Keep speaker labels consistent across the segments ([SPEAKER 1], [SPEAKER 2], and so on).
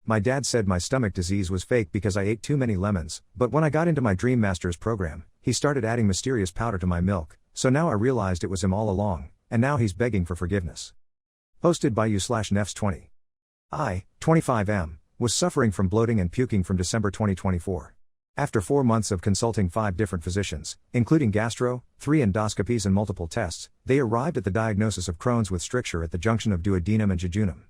[SPEAKER 1] My dad said my stomach disease was fake because I ate too many lemons, but when I got into my Dream Masters program, he started adding mysterious powder to my milk, so now I realized it was him all along, and now he's begging for forgiveness. Posted by you/Nefs20. I, 25M, was suffering from bloating and puking from December 2024. After 4 months of consulting 5 different physicians, including gastro, 3 endoscopies and multiple tests, they arrived at the diagnosis of Crohn's with stricture at the junction of duodenum and jejunum.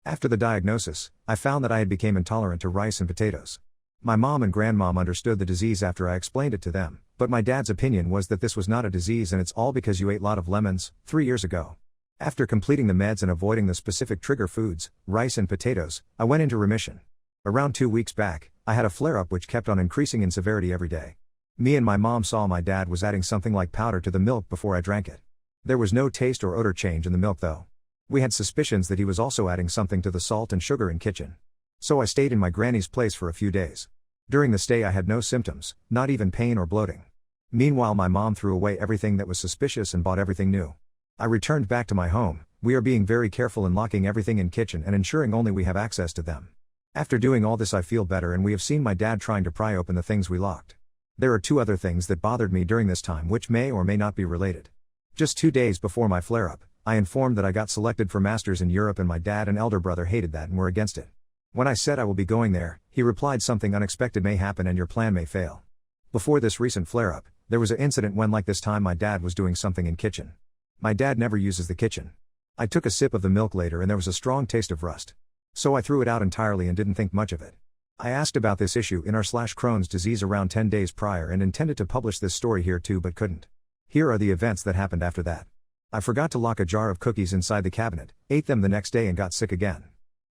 [SPEAKER 1] After the diagnosis, I found that I had become intolerant to rice and potatoes. My mom and grandmom understood the disease after I explained it to them, but my dad's opinion was that this was not a disease and it's all because you ate a lot of lemons, 3 years ago. After completing the meds and avoiding the specific trigger foods, rice and potatoes, I went into remission. Around 2 weeks back, I had a flare-up which kept on increasing in severity every day. Me and my mom saw my dad was adding something like powder to the milk before I drank it. There was no taste or odor change in the milk though. We had suspicions that he was also adding something to the salt and sugar in kitchen. So I stayed in my granny's place for a few days. During the stay I had no symptoms, not even pain or bloating. Meanwhile my mom threw away everything that was suspicious and bought everything new. I returned back to my home. We are being very careful in locking everything in kitchen and ensuring only we have access to them. After doing all this I feel better and we have seen my dad trying to pry open the things we locked. There are 2 other things that bothered me during this time which may or may not be related. Just 2 days before my flare-up, I informed that I got selected for Masters in Europe and my dad and elder brother hated that and were against it. When I said I will be going there, he replied something unexpected may happen and your plan may fail. Before this recent flare-up, there was an incident when like this time my dad was doing something in kitchen. My dad never uses the kitchen. I took a sip of the milk later and there was a strong taste of rust. So I threw it out entirely and didn't think much of it. I asked about this issue in r/Crohn's disease around 10 days prior and intended to publish this story here too but couldn't. Here are the events that happened after that. I forgot to lock a jar of cookies inside the cabinet, ate them the next day and got sick again.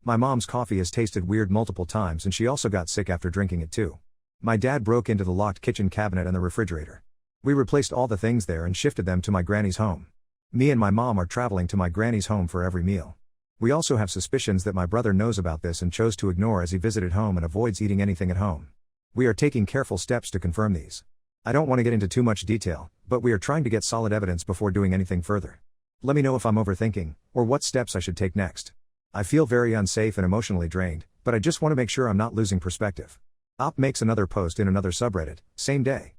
[SPEAKER 1] My mom's coffee has tasted weird multiple times and she also got sick after drinking it too. My dad broke into the locked kitchen cabinet and the refrigerator. We replaced all the things there and shifted them to my granny's home. Me and my mom are traveling to my granny's home for every meal. We also have suspicions that my brother knows about this and chose to ignore as he visited home and avoids eating anything at home. We are taking careful steps to confirm these. I don't want to get into too much detail, but we are trying to get solid evidence before doing anything further. Let me know if I'm overthinking, or what steps I should take next. I feel very unsafe and emotionally drained, but I just want to make sure I'm not losing perspective. Op makes another post in another subreddit, same day.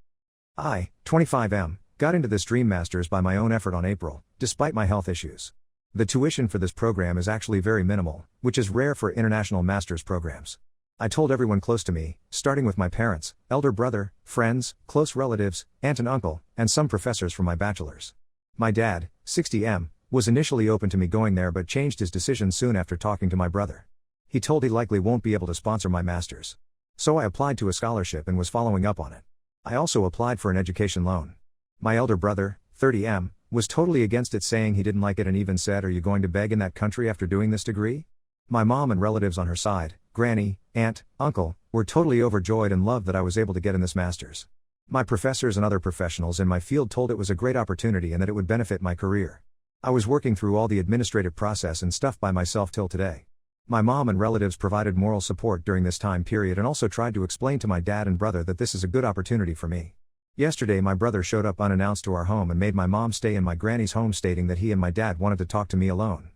[SPEAKER 1] I, 25M, got into this Dream Masters by my own effort on April, despite my health issues. The tuition for this program is actually very minimal, which is rare for international masters programs. I told everyone close to me, starting with my parents, elder brother, friends, close relatives, aunt and uncle, and some professors from my bachelor's. My dad, 60M, was initially open to me going there but changed his decision soon after talking to my brother. He told he likely won't be able to sponsor my masters. So I applied to a scholarship and was following up on it. I also applied for an education loan. My elder brother, 30M, was totally against it, saying he didn't like it and even said, "Are you going to beg in that country after doing this degree?" My mom and relatives on her side, granny, aunt, uncle, were totally overjoyed and loved that I was able to get in this masters. My professors and other professionals in my field told it was a great opportunity and that it would benefit my career. I was working through all the administrative process and stuff by myself till today. My mom and relatives provided moral support during this time period and also tried to explain to my dad and brother that this is a good opportunity for me. Yesterday my brother showed up unannounced to our home and made my mom stay in my granny's home, stating that he and my dad wanted to talk to me alone.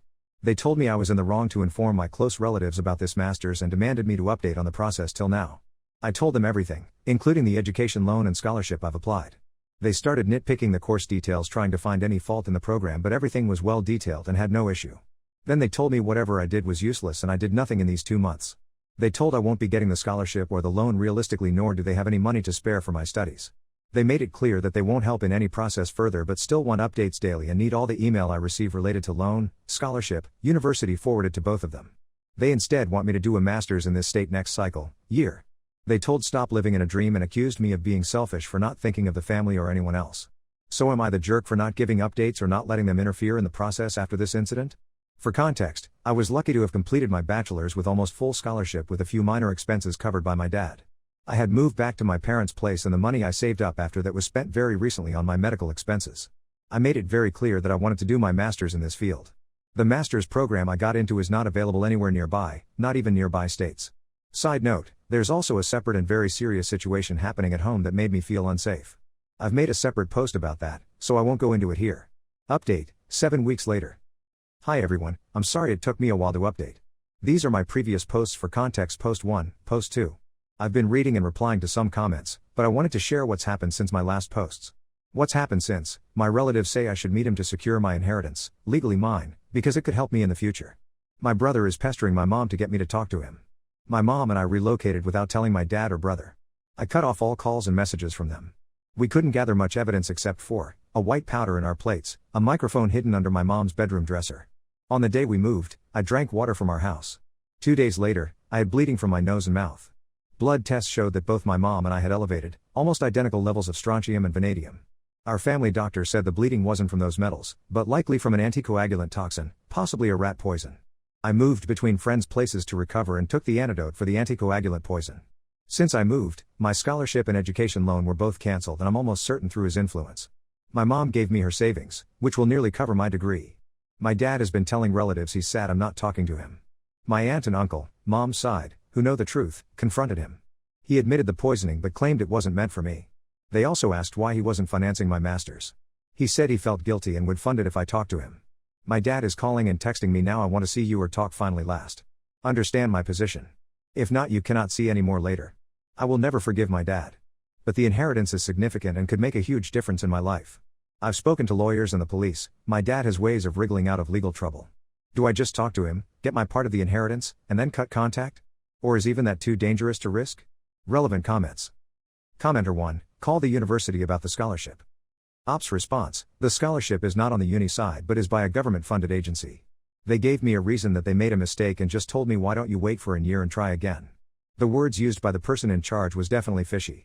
[SPEAKER 1] They told me I was in the wrong to inform my close relatives about this masters and demanded me to update on the process till now. I told them everything, including the education loan and scholarship I've applied. They started nitpicking the course details, trying to find any fault in the program, but everything was well detailed and had no issue. Then they told me whatever I did was useless and I did nothing in these 2 months. They told I won't be getting the scholarship or the loan realistically, nor do they have any money to spare for my studies. They made it clear that they won't help in any process further but still want updates daily and need all the email I receive related to loan, scholarship, university forwarded to both of them. They instead want me to do a master's in this state next cycle, year. They told stop living in a dream and accused me of being selfish for not thinking of the family or anyone else. So am I the jerk for not giving updates or not letting them interfere in the process after this incident? For context, I was lucky to have completed my bachelor's with almost full scholarship with a few minor expenses covered by my dad. I had moved back to my parents' place and the money I saved up after that was spent very recently on my medical expenses. I made it very clear that I wanted to do my master's in this field. The master's program I got into is not available anywhere nearby, not even nearby states. Side note, there's also a separate and very serious situation happening at home that made me feel unsafe. I've made a separate post about that, so I won't go into it here. Update, 7 weeks later. Hi everyone, I'm sorry it took me a while to update. These are my previous posts for context: post 1, post 2. I've been reading and replying to some comments, but I wanted to share what's happened since my last posts. What's happened since: my relatives say I should meet him to secure my inheritance, legally mine, because it could help me in the future. My brother is pestering my mom to get me to talk to him. My mom and I relocated without telling my dad or brother. I cut off all calls and messages from them. We couldn't gather much evidence except for a white powder in our plates, a microphone hidden under my mom's bedroom dresser. On the day we moved, I drank water from our house. 2 days later, I had bleeding from my nose and mouth. Blood tests showed that both my mom and I had elevated, almost identical levels of strontium and vanadium. Our family doctor said the bleeding wasn't from those metals, but likely from an anticoagulant toxin, possibly a rat poison. I moved between friends' places to recover and took the antidote for the anticoagulant poison. Since I moved, my scholarship and education loan were both cancelled, and I'm almost certain through his influence. My mom gave me her savings, which will nearly cover my degree. My dad has been telling relatives he's sad I'm not talking to him. My aunt and uncle, mom's side, who know the truth, confronted him. He admitted the poisoning but claimed it wasn't meant for me. They also asked why he wasn't financing my master's. He said he felt guilty and would fund it if I talked to him. My dad is calling and texting me now: I want to see you or talk finally last. Understand my position. If not, you cannot see any more later. I will never forgive my dad. But the inheritance is significant and could make a huge difference in my life. I've spoken to lawyers and the police. My dad has ways of wriggling out of legal trouble. Do I just talk to him, get my part of the inheritance, and then cut contact? Or is even that too dangerous to risk? Relevant comments. Commenter 1, call the university about the scholarship. Ops response: the scholarship is not on the uni side but is by a government-funded agency. They gave me a reason that they made a mistake and just told me, why don't you wait for a year and try again. The words used by the person in charge was definitely fishy.